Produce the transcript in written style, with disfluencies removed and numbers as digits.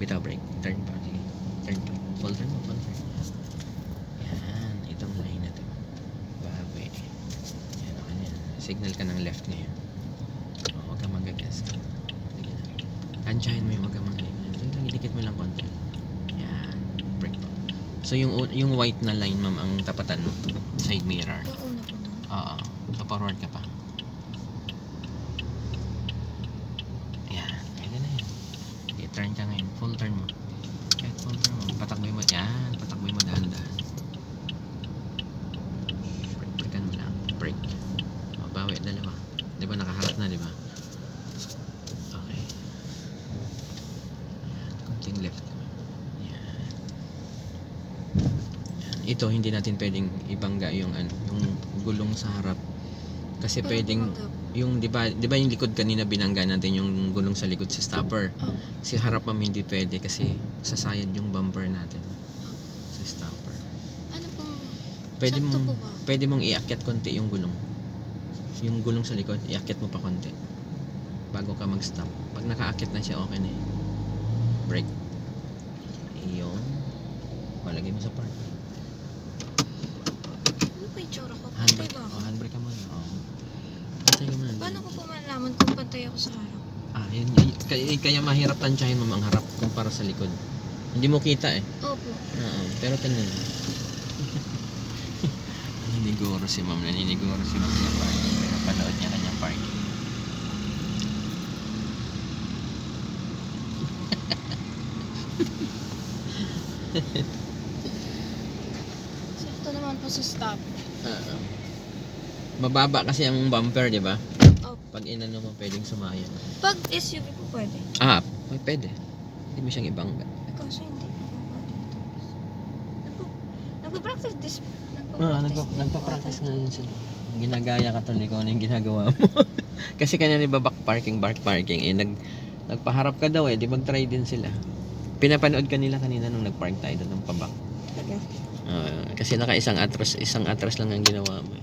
Bitaw brake. Turn pa. Sige. Turn pa. Full turn mo. Full turn. Yan. Itong line na to. Bawi. Yan. Okay na yan. Signal ka ng left ngayon. Huwag kang magagas. Sige na. Tansyahin mo yung huwag kang magagas. Sige lang. Idikit mo lang konti. Yan. Brake pa. So yung white na line ma'am ang tapatan mo. Side mirror. Yung una po doon. Oo. So forward ka pa. Yan. Pwede na yan. Okay, turn ka ngayon. Full turn mo. Kahit full turn mo. Patakboy mo. Yan. Patakboy mo dahan-dahan. Breakan mo lang. Brake. O, bawi. Dalawa. Diba nakaharap na, diba? Okay. Yan. Konting left. Yan. Yan. Ito, hindi natin pwedeng ibangga yung gulong sa harap. Kasi Pero pwedeng bumagap. yung 'di ba yung likod kanina binangga natin yung gulong sa likod sa stopper. Oh. Si harap ma'am hindi pwede kasi sasayad yung bumper natin sa stopper. Ano pong... Pwede sakto mong po ba? pwede mong iakyat konti yung gulong. Yung gulong sa likod, iakyat mo pa konti bago ka mag-stop. Pag nakaakyat na siya, okay na yun. Brake. Iyon. Palagay mo sa park. Ano pa yung tsura ko? Pantay Handbrake. ba ako? Oh, handbrake ka muna. Oh. Pantay ka muna. Paano ko po malaman kung pantay ako sa harap? Yun, kaya mahirap tansyahin mo ang harap kumpara sa likod. Hindi mo kita eh. Opo. Oo, pero tingnan mo. Naniniguro si ma'am. Naniniguro si ma'am sa parking. Pero panood niya kanyang parking. Sakto naman po sa stop. Oo. Mababa kasi ang bumper, di ba? Opo. Pag inano mo, pwedeng sumaya. Pag SUV po pwede. Pwede. Hindi mo siyang ibangga. Kaso hindi po pwede. Nagpa-practice this. Nagpa-practice nga yun sila. Ginagaya ka tuloy kung ano yung ginagawa mo. Kasi kanya ba back parking, nagpaharap ka daw di mag-try din sila. Pinapanood ka nila kanina nung nag-park tayo doon ng pabak. Talaga. Kasi isang atras lang ang ginawa mo.